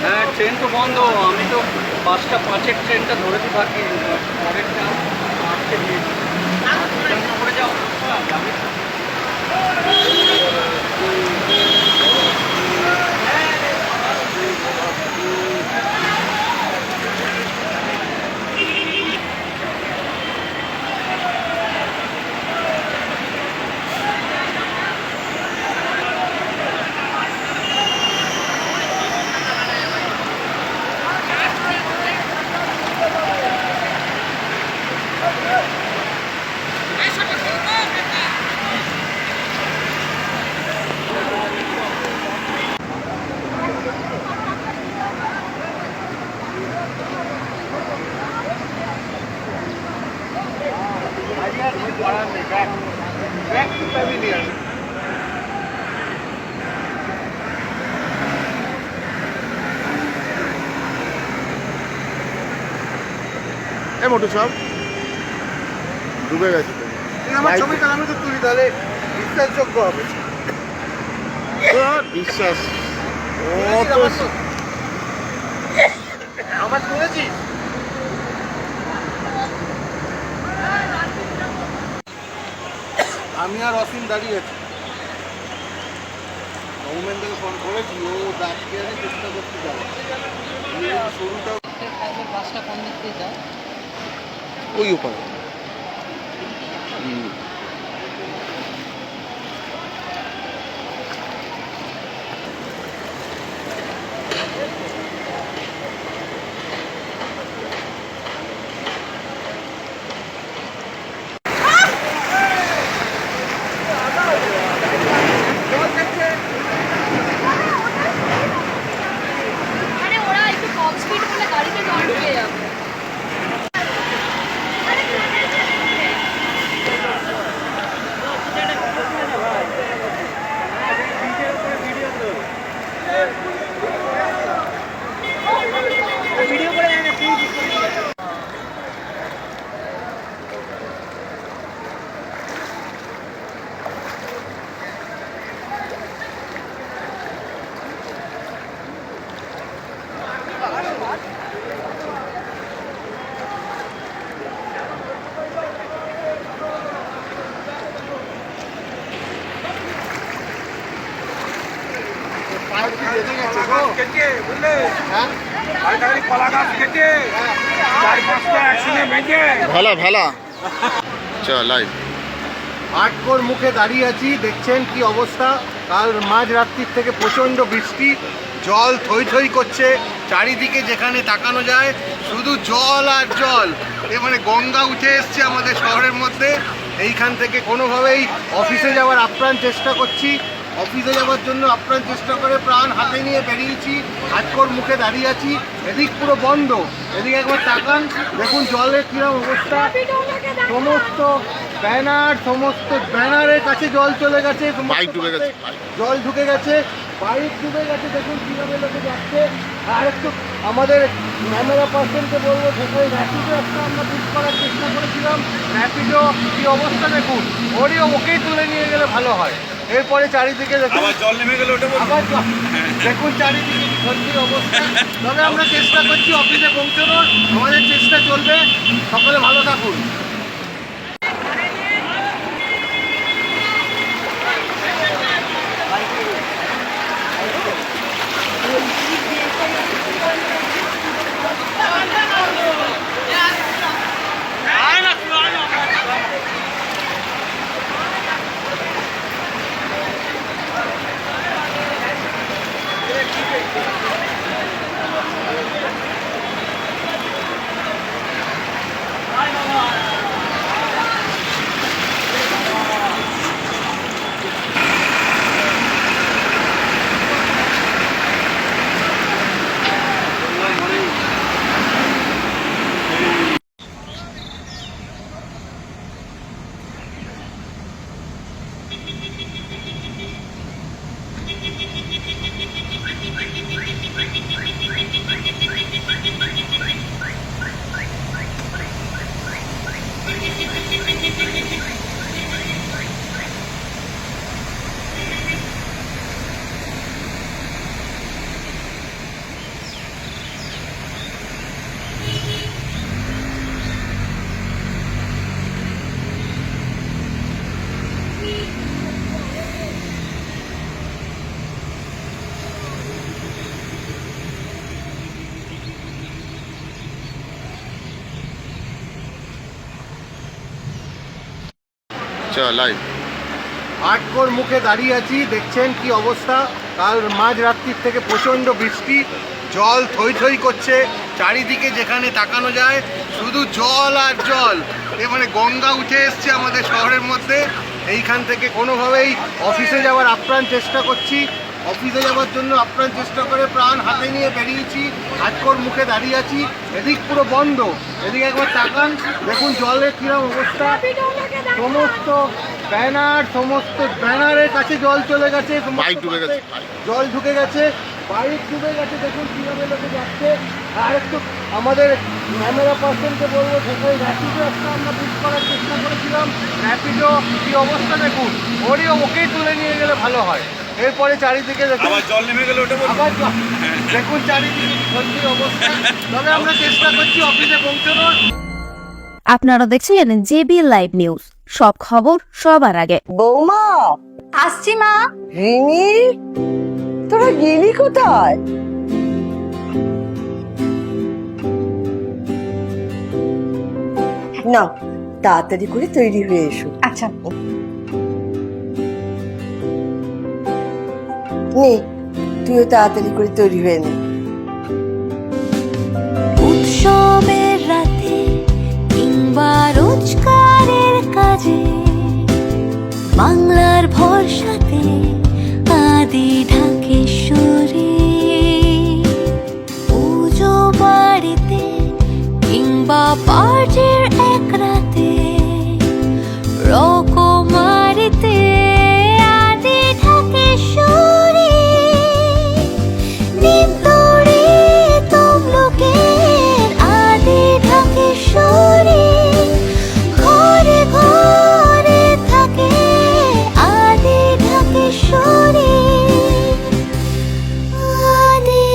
হ্যাঁ, ট্রেন তো বন্ধ। আমি তো 5টা 5-এর ট্রেনটা ধরেছি, বাকি পরেরটা আটকে দিয়েছি। করে যাও যাবে। Back to pavilion. এই মোটু সব ডুবে গেছে। আমার ছবিটা আমি তো তুলি, তাহলে বিশ্বাসযোগ্য হবে। বিশ্বাস আমার তুলেছি। আমি আর অসীম দাঁড়িয়ে আছি। সৌমেনকে ফোন করেছি, ও আজকে চেষ্টা করতে যাবে। শুরুটা বাসটা কোন দিক দিয়ে যায়? ওই উপায়। মানে ওরা একটু কম স্পিড হলে গাড়িতে জল ঢুকে যাবে। ভিডিও করে না প্লিজ। ভালা ভালা চল লাইভ। আটকোর মুখে দাঁড়িয়ে আছি, দেখছেন কি অবস্থা। কাল মাঝরাত্রির থেকে প্রচণ্ড বৃষ্টি, জল থই থই করছে চারিদিকে, যেখানে তাকানো যায় শুধু জল আর জল। এ মানে গঙ্গা উঠে এসছে আমাদের শহরের মধ্যে। এইখান থেকে কোনোভাবেই অফিসে যাওয়ার আপ্রাণ চেষ্টা করছি, অফিসে যাওয়ার জন্য আপ্রাণ চেষ্টা করে প্রাণ হাতে নিয়ে বেরিয়েছি, আটকোর মুখে দাঁড়িয়ে আছি। এদিক পুরো বন্ধ, এদিকে একবার তাকান, দেখুন জলের কিরম অবস্থা। সমস্ত ব্যানারের কাছে জল চলে গেছে, বাইক ডুবে গেছে, জল ঢুকে গেছে, বাইক ডুবে গেছে। দেখুন কিভাবে লোকে যাচ্ছে। আর একটু আমাদের ক্যামেরা পার্সনকে বলবো, সেখানে র্যাপিডো একটা আমরা বুক করার চেষ্টা করেছিলাম। র্যাপিডো কি অবস্থা দেখুন, ওকেই তুলে নিয়ে গেলে ভালো হয়। এরপরে চারিদিকে দেখুন জল নেমে গেলে ওটা আবার দেখুন চারিদিকে ভর্তির অবস্থা। তবে আমরা চেষ্টা করছি অফিসে পৌঁছানোর, আমাদের চেষ্টা চলবে। সকলে ভালো থাকুন। Bye, Mama. চল লাইভ। আটকোর মুখে দাঁড়িয়ে আছি, দেখছেন কি অবস্থা। কাল মাঝরাত্রির থেকে প্রচণ্ড বৃষ্টি, জল থই থই করছে চারিদিকে, যেখানে তাকানো যায় শুধু জল আর জল। মানে গঙ্গা উঠে এসছে আমাদের শহরের মধ্যে। এইখান থেকে কোনোভাবেই অফিসে যাওয়ার আপ্রাণ চেষ্টা করছি, অফিসে যাওয়ার জন্য আপ্রাণ চেষ্টা করে প্রাণ হাতে নিয়ে বেরিয়েছি, আটকোর মুখে দাঁড়িয়ে আছি। এদিক পুরো বন্ধ, এদিকে একবার তাকান, দেখুন জলের কিরম অবস্থা। সমস্ত ব্যানারের কাছে জল চলে গেছে, বাইক ডুবে গেছে, জল ঢুকে গেছে, বাইক ডুবে গেছে। দেখুন কিভাবে লোকে যাচ্ছে। আর একটু আমাদের ক্যামেরা পার্সনকে বলবো, সেখানে র্যাপিডো একটা আমরা বুক করার চেষ্টা করেছিলাম। র্যাপিডো কি অবস্থা দেখুন, ওকেই তুলে নিয়ে গেলে ভালো হয়। এরপরে চারিদিকে দেখুন জল নেমে গেলে ওটা আবার দেখুন চারিদিকে কি অবস্থা। তবে আমরা চেষ্টা করছি অফিসে পৌঁছানোর। আপনারা দেখছেন জেবি লাইভ নিউজ, সব খবর সবার আগে। বৌমা, আসছি মা। রিনি, তোরা গেলি কোথায়? না, তাড়াতাড়ি করে তৈরি হয়ে এসো। আচ্ছা। নে, তুইও তাড়াতাড়ি করে তৈরি হয়ে নে। উৎসবের রাতে কিংবা রোজগারের কাজে বাংলার ভরসাতে আদি ঢাকেশ্বরী, পুজো বাড়িতে কিংবা পার্টির এক রাতে রকমারিতে আদি ঢাকেশ্বরী, নিমতড়ি তমলুকের আদি ঢাকেশ্বরী, ঘরে ঘরে থাকে আদি ঢাকেশ্বরী, আদি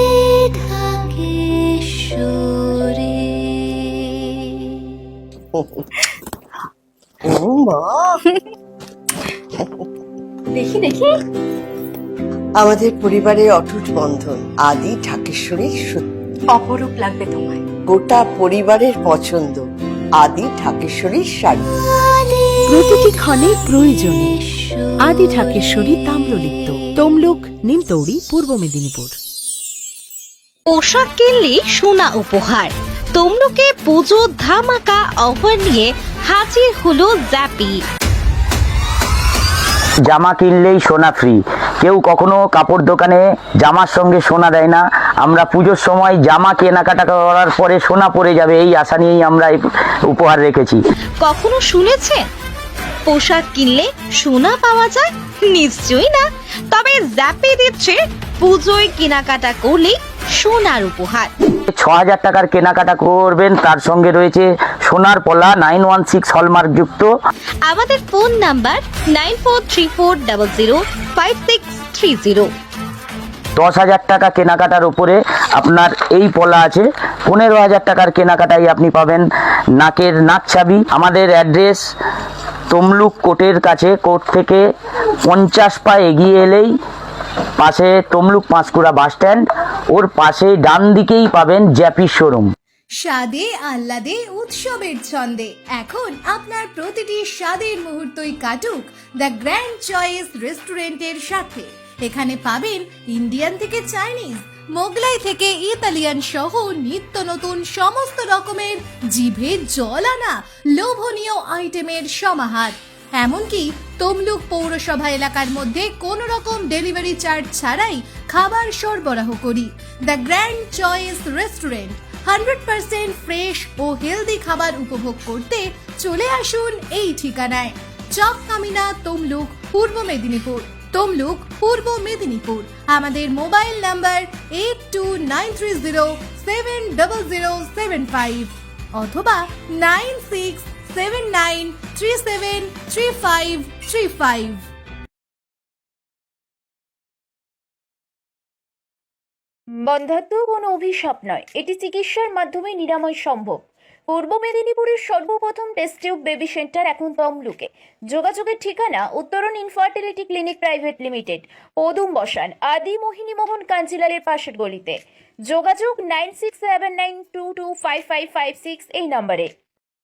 ঢাকেশ্বরী। ও মা, দেখি দেখি। আমাদের পরিবারের অটুট বন্ধন আদি ঢাকেশ্বরী সত্যি। অপরূপ লাগবে তোমায়। গোটা পরিবারের পছন্দ আদি ঢাকেশ্বরীর শাড়ি। প্রতিটি ক্ষণে প্রয়োজনে আদি ঢাকেশ্বরী তাম্রলিপ্ত, তমলুক, নিমতৌড়ি, পূর্ব মেদিনীপুর। পোশাক কিনলে সোনা উপহার, তমলুকে পুজো ধামাকা অফার নিয়ে হাজির হলো জ্যাপি। জামা কিনলেই সোনা ফ্রি। কেউ কখনো কাপড় দোকানে জামার সঙ্গে সোনা দেয় না। আমরা পুজোর সময় জামা কেনাকাটা করার পরে সোনা পরে যাবে, এই আশা নিয়েই আমরা এই উপহার রেখেছি। কখনো শুনেছেন পোশাক কিনলে সোনা পাওয়া যায়? নিশ্চয়ই না। তবে জ্যাপি দিচ্ছে পুজোয় কেনাকাটা করলে সোনার উপহার। ৬,০০০ টাকার কেনাকাটা করবেন, তার সঙ্গে রয়েছে সোনার পলা 916 হলমার্ক যুক্ত। আমাদের ফোন নাম্বার 9434005630। ১০,০০০ টাকা কেনাকাটার উপরে আপনার এই পলা আছে। ১৫,০০০ টাকার কেনাকাটায় আপনি পাবেন নাকের নাকছাবি। আমাদের অ্যাড্রেস তমলুক কোর্টের কাছে, কোর্ট থেকে 50 পা এগিয়ে এলেই পাশে তমলুক পাঁশকুড়া বাস স্ট্যান্ড, ওর পাশে ডান দিকেই পাবেন জ্যাপি শোরুম। স্বাদে আহ্লাদে উৎসবের ছন্দে এখন আপনার প্রতিটি স্বাদের মুহূর্তই কাটুক দ্য গ্র্যান্ড চয়েস রেস্টুরেন্টের সাথে। এখানে পাবেন ইন্ডিয়ান থেকে চাইনিজ, মোগলাই থেকে ইতালিয়ান সহ নিত্য নতুন সমস্ত রকমের জিভে জল আনা লোভনীয় আইটেমের সমাহার। এমনকি তমলুক পৌরসভা এলাকার মধ্যে কোনো রকম ডেলিভারি চার্জ ছাড়াই খাবার সরবরাহ করি। The grand choice restaurant 100% fresh ও হেলদি খাবার উপভোগ করতে চলে আসুন এই ঠিকানায়। চক কামিনা, তমলুক, পূর্ব মেদিনীপুর। তমলুক, পূর্ব মেদিনীপুর। আমাদের মোবাইল নাম্বার 8293070075 অথবা 9679373535। বন্ধ্যাত্ব কোনো অভিশাপ নয়, এটি চিকিৎসার মাধ্যমে নিরাময় সম্ভব। পূর্ব মেদিনীপুরের সর্বপ্রথম টেস্ট টিউব বেবি সেন্টার এখন তমলুকে। যোগাযোগের ঠিকানা উত্তরণ ইনফার্টিলিটি ক্লিনিক প্রাইভেট লিমিটেড, পদুম বসান, আদি মোহিনী মোহন কাঞ্জিলালের পাশের গলিতে। যোগাযোগ 9679225556 এই নম্বরে।